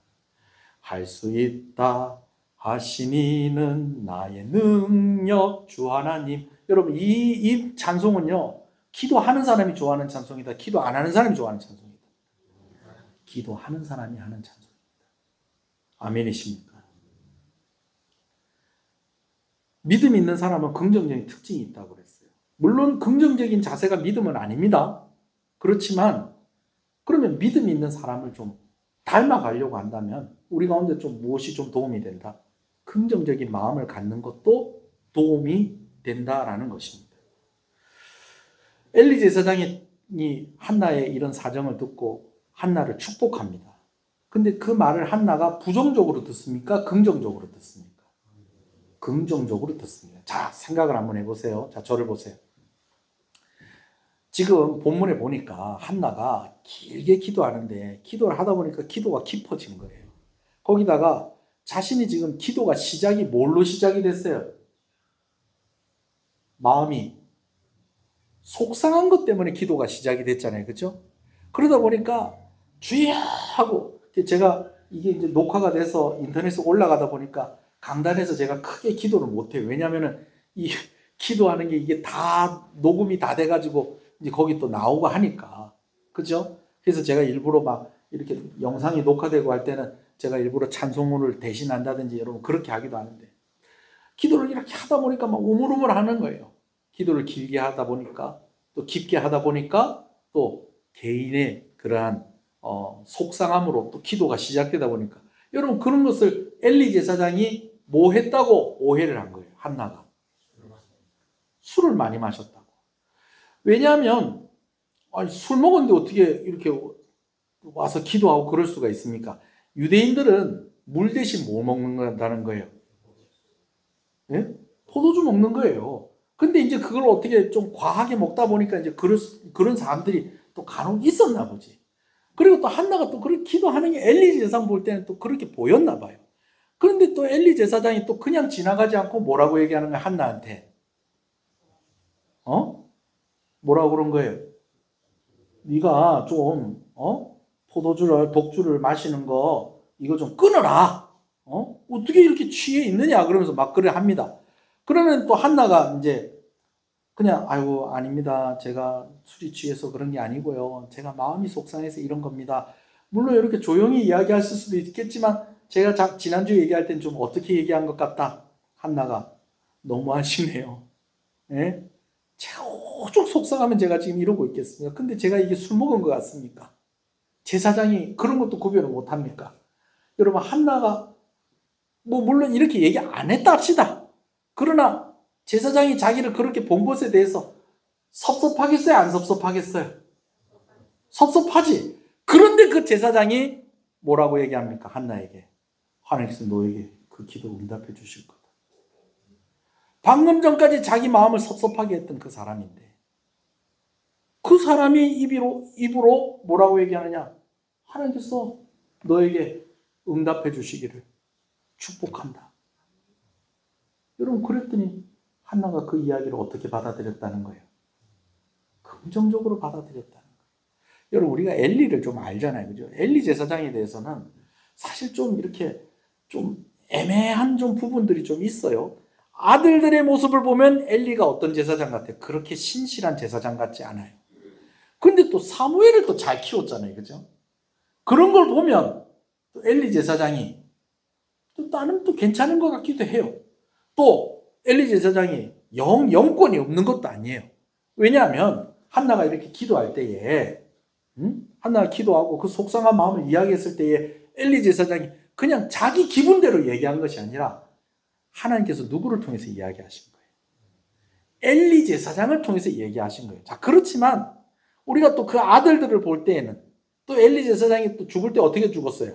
할 수 있다 하시니는 나의 능력 주 하나님. 여러분, 이 찬송은요, 기도하는 사람이 좋아하는 찬송이다. 기도 안 하는 사람이 좋아하는 찬송이다. 기도하는 사람이 하는 찬송입니다. 아멘이십니까? 믿음 있는 사람은 긍정적인 특징이 있다고 그랬어요. 물론 긍정적인 자세가 믿음은 아닙니다. 그렇지만 그러면 믿음 있는 사람을 좀 닮아가려고 한다면 우리 가운데 좀 무엇이 좀 도움이 된다? 긍정적인 마음을 갖는 것도 도움이 된다라는 것입니다. 엘리 제사장이 한나의 이런 사정을 듣고 한나를 축복합니다. 근데 그 말을 한나가 부정적으로 듣습니까? 긍정적으로 듣습니까? 긍정적으로 듣습니다. 자, 생각을 한번 해보세요. 자, 저를 보세요. 지금 본문에 보니까 한나가 길게 기도하는데 기도를 하다 보니까 기도가 깊어진 거예요. 거기다가 자신이 지금 기도가 시작이 뭘로 시작이 됐어요? 마음이 속상한 것 때문에 기도가 시작이 됐잖아요. 그렇죠? 그러다 보니까 주여 하고, 제가 이게 이제 녹화가 돼서 인터넷에 올라가다 보니까 강단에서 제가 크게 기도를 못해요. 왜냐하면 이 기도하는 게 이게 다 녹음이 다 돼가지고 이제 거기 또 나오고 하니까. 그죠? 그래서 제가 일부러 막 이렇게 영상이 녹화되고 할 때는 제가 일부러 찬송문을 대신한다든지 여러분 그렇게 하기도 하는데, 기도를 이렇게 하다 보니까 막 우물우물 하는 거예요. 기도를 길게 하다 보니까, 또 깊게 하다 보니까, 또 개인의 그러한 속상함으로 또 기도가 시작되다 보니까, 여러분 그런 것을 엘리 제사장이 뭐 했다고 오해를 한 거예요. 한나가 술을 많이 마셨다고. 왜냐하면 술 먹었는데 어떻게 이렇게 와서 기도하고 그럴 수가 있습니까? 유대인들은 물 대신 뭐 먹는다는 거예요? 네? 포도주 먹는 거예요. 근데 이제 그걸 어떻게 좀 과하게 먹다 보니까 이제 그런 사람들이 또 간혹 있었나 보지. 그리고 또 한나가 또 그렇게 기도하는 게 엘리 제사장 볼 때는 또 그렇게 보였나 봐요. 그런데 또 엘리 제사장이 또 그냥 지나가지 않고 뭐라고 얘기하는 거야, 한나한테? 뭐라고 그런 거예요? 네가 좀 독주를 마시는 거 이거 좀 끊어라. 어떻게 이렇게 취해 있느냐 그러면서 막 그래 합니다. 그러면 또 한나가 이제 그냥 아이고 아닙니다. 제가 술이 취해서 그런 게 아니고요. 제가 마음이 속상해서 이런 겁니다. 물론 이렇게 조용히 이야기할 수도 있겠지만 제가 지난주에 얘기할 땐 좀 어떻게 얘기한 것 같다. 한나가 너무 하시네요. 예? 제가 오죽 속상하면 제가 지금 이러고 있겠습니까? 근데 제가 이게 술 먹은 것 같습니까? 제사장이 그런 것도 구별을 못합니까? 여러분, 한나가 뭐 물론 이렇게 얘기 안 했다 합시다. 그러나 제사장이 자기를 그렇게 본 것에 대해서 섭섭하겠어요? 안 섭섭하겠어요? 섭섭하지. 그런데 그 제사장이 뭐라고 얘기합니까? 한나에게. 하나님께서 너에게 그 기도 응답해 주실 거다. 방금 전까지 자기 마음을 섭섭하게 했던 그 사람인데 그 사람이 입으로 뭐라고 얘기하느냐? 하나님께서 너에게 응답해 주시기를 축복한다. 여러분, 그랬더니 한나가 그 이야기를 어떻게 받아들였다는 거예요? 긍정적으로 받아들였다는 거예요. 여러분, 우리가 엘리를 좀 알잖아요. 그죠? 엘리 제사장에 대해서는 사실 좀 이렇게 좀 애매한 좀 부분들이 좀 있어요. 아들들의 모습을 보면 엘리가 어떤 제사장 같아요? 그렇게 신실한 제사장 같지 않아요. 근데 또 사무엘을 또 잘 키웠잖아요. 그죠? 그런 걸 보면 또 엘리 제사장이 또 나는 또 괜찮은 것 같기도 해요. 또 엘리 제사장이 영권이 없는 것도 아니에요. 왜냐하면 한나가 이렇게 기도할 때에 한나가 기도하고 그 속상한 마음을 이야기했을 때에 엘리 제사장이 그냥 자기 기분대로 얘기한 것이 아니라 하나님께서 누구를 통해서 이야기하신 거예요? 엘리 제사장을 통해서 얘기하신 거예요. 자, 그렇지만 우리가 또 그 아들들을 볼 때에는 또 엘리 제사장이 또 죽을 때 어떻게 죽었어요?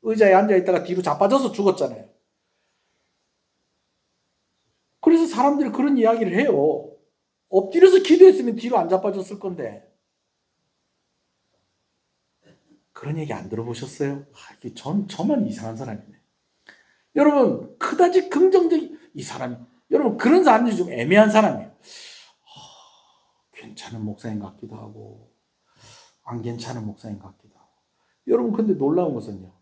의자에 앉아있다가 뒤로 자빠져서 죽었잖아요. 그래서 사람들이 그런 이야기를 해요. 엎드려서 기도했으면 뒤로 안 자빠졌을 건데. 그런 얘기 안 들어보셨어요? 저만 이상한 사람이네. 여러분, 그다지 긍정적인 이 사람이, 여러분, 그런 사람들이 좀 애매한 사람이에요. 괜찮은 목사님 같기도 하고 안 괜찮은 목사님 같기도 하고. 여러분, 근데 놀라운 것은요,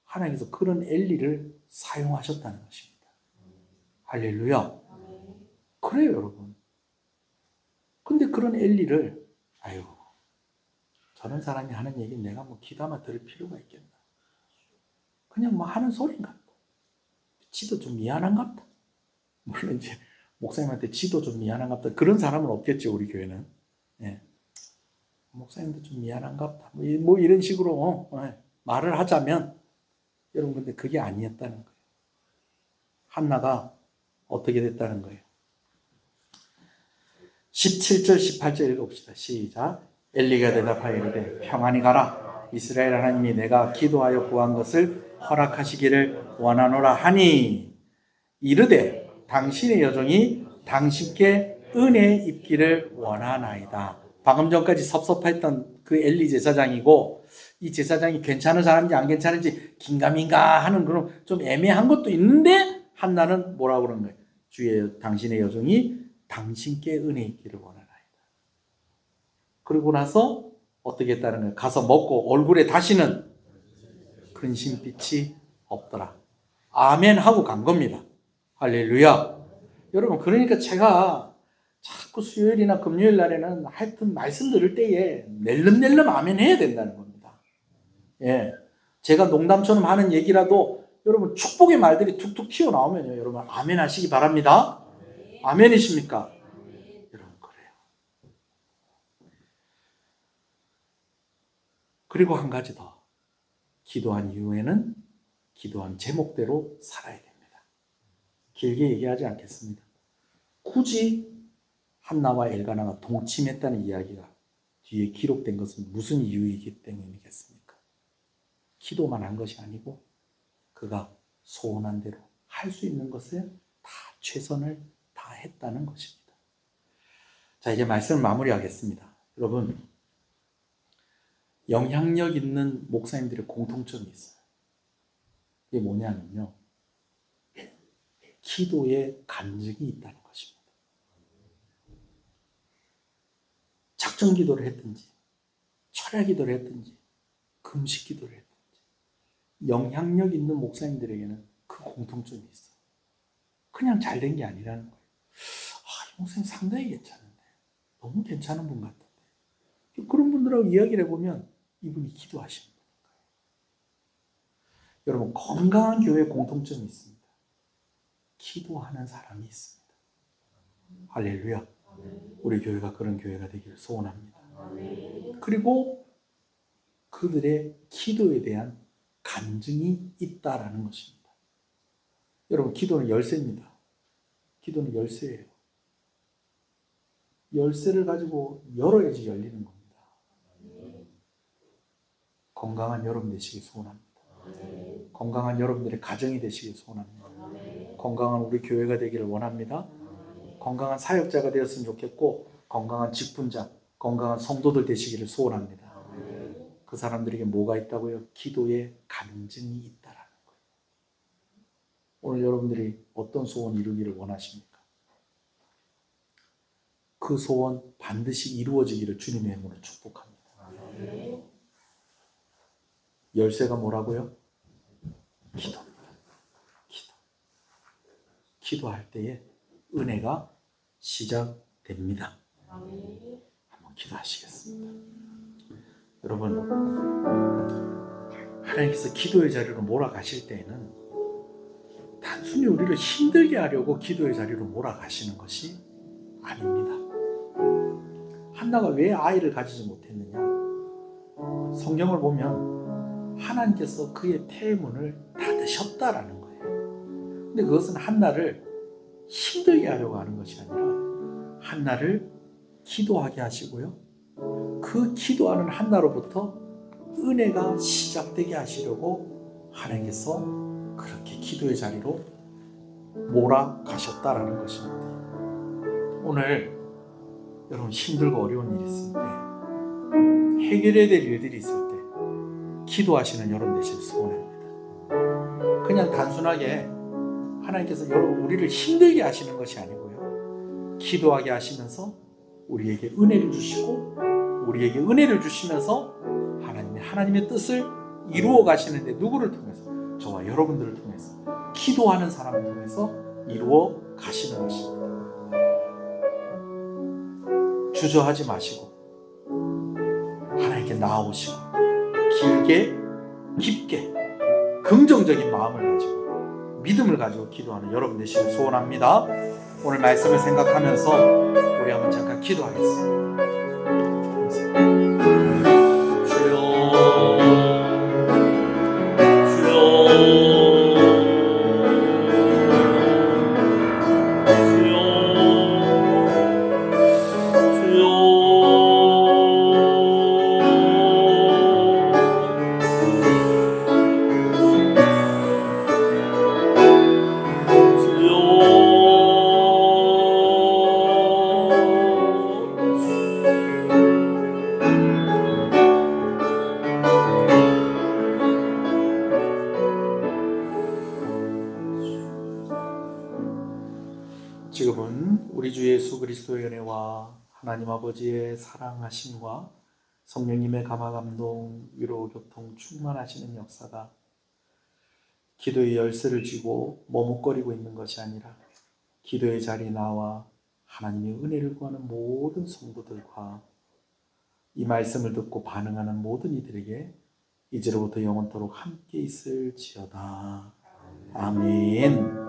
하나님께서 그런 엘리를 사용하셨다는 것입니다. 할렐루야. 그래요, 여러분. 근데 그런 엘리를, 아유, 저런 사람이 하는 얘기 내가 뭐 귀담아 들을 필요가 있겠나. 그냥 뭐 하는 소린 같다. 지도 좀 미안한갑다. 물론 이제 목사님한테 지도 좀 미안한갑다. 그런 사람은 없겠죠, 우리 교회는. 예. 목사님도 좀 미안한갑다. 뭐 이런 식으로 말을 하자면, 여러분, 근데 그게 아니었다는 거예요. 한나가 어떻게 됐다는 거예요. 17절, 18절 읽어봅시다. 시작. 엘리가 대답하여 이르되 평안히 가라. 이스라엘 하나님이 내가 기도하여 구한 것을 허락하시기를 원하노라 하니 이르되 당신의 여종이 당신께 은혜 입기를 원하나이다. 방금 전까지 섭섭했던 그 엘리 제사장이고, 이 제사장이 괜찮은 사람인지 안 괜찮은지 긴가민가 하는 그런 좀 애매한 것도 있는데, 한나는 뭐라고 그러는 거예요? 주의 당신의 여종이 당신께 은혜 있기를 원하나이다. 그러고 나서 어떻게 했다는 거예요? 가서 먹고 얼굴에 다시는 근심빛이 없더라. 아멘 하고 간 겁니다. 할렐루야. 여러분, 그러니까 제가 자꾸 수요일이나 금요일 날에는 하여튼 말씀 들을 때에 낼름낼름 아멘 해야 된다는 겁니다. 예. 제가 농담처럼 하는 얘기라도 여러분 축복의 말들이 툭툭 튀어나오면요, 여러분 아멘 하시기 바랍니다. 아멘이십니까? 여러분, 그래요. 그리고 한 가지 더. 기도한 이후에는 기도한 제목대로 살아야 됩니다. 길게 얘기하지 않겠습니다. 굳이 한나와 엘가나가 동침했다는 이야기가 뒤에 기록된 것은 무슨 이유이기 때문이겠습니까? 기도만 한 것이 아니고 그가 소원한 대로 할 수 있는 것에 다 최선을 다했다는 것입니다. 자, 이제 말씀을 마무리하겠습니다. 여러분, 영향력 있는 목사님들의 공통점이 있어요. 이게 뭐냐면요, 기도에 간증이 있다는 것입니다. 작정 기도를 했든지 철야 기도를 했든지 금식 기도를 했든지 영향력 있는 목사님들에게는 그 공통점이 있어요. 그냥 잘 된 게 아니라는 거예요. 이 목사님 상당히 괜찮은데, 너무 괜찮은 분 같은데, 그런 분들하고 이야기를 해보면 이분이 기도하시는 분인가요? 여러분, 건강한 교회에 공통점이 있습니다. 기도하는 사람이 있습니다. 할렐루야. 우리 교회가 그런 교회가 되기를 소원합니다. 그리고 그들의 기도에 대한 간증이 있다라는 것입니다. 여러분, 기도는 열쇠입니다. 기도는 열쇠예요. 열쇠를 가지고 열어야지 열리는 겁니다. 건강한 여러분 되시길 소원합니다. 건강한 여러분들의 가정이 되시길 소원합니다. 건강한 우리 교회가 되기를 원합니다. 건강한 사역자가 되었으면 좋겠고, 건강한 직분자, 건강한 성도들 되시기를 소원합니다. 그 사람들에게 뭐가 있다고요? 기도에 간증이 있다라는 거예요. 오늘 여러분들이 어떤 소원 이루기를 원하십니까? 그 소원 반드시 이루어지기를 주님의 이름으로 축복합니다. 열쇠가 뭐라고요? 기도입니다. 기도. 기도할 때에 은혜가 시작됩니다. 한번 기도하시겠습니다. 여러분, 하나님께서 기도의 자리로 몰아가실 때에는 단순히 우리를 힘들게 하려고 기도의 자리로 몰아가시는 것이 아닙니다. 한나가 왜 아이를 가지지 못했느냐? 성경을 보면 하나님께서 그의 태문을 닫으셨다라는 거예요. 근데 그것은 한나를 힘들게 하려고 하는 것이 아니라 한나를 기도하게 하시고요. 그 기도하는 한나로부터 은혜가 시작되게 하시려고 하나님께서 그렇게 기도의 자리로 몰아가셨다라는 것입니다. 오늘 여러분 힘들고 어려운 일이 있을 때, 해결해야 될 일들이 있을 때 기도하시는 여러분 되시길 소원합니다. 그냥 단순하게 하나님께서 여러분 우리를 힘들게 하시는 것이 아니고요, 기도하게 하시면서 우리에게 은혜를 주시고, 우리에게 은혜를 주시면서 하나님의 뜻을 이루어 가시는데, 누구를 통해서? 저와 여러분들을 통해서, 기도하는 사람을 통해서 이루어 가시는 것입니다. 주저하지 마시고 하나님께 나아오시고 길게 깊게 긍정적인 마음을 가지고 믿음을 가지고 기도하는 여러분 되시길 소원합니다. 오늘 말씀을 생각하면서 우리 한번 잠깐 기도하겠습니다. 지금은 우리 주 예수 그리스도의 은혜와 하나님 아버지의 사랑하심과 성령님의 감화감동, 위로, 교통, 충만하시는 역사가 기도의 열쇠를 쥐고 머뭇거리고 있는 것이 아니라 기도의 자리에 나와 하나님의 은혜를 구하는 모든 성도들과 이 말씀을 듣고 반응하는 모든 이들에게 이제로부터 영원토록 함께 있을지어다. 아멘.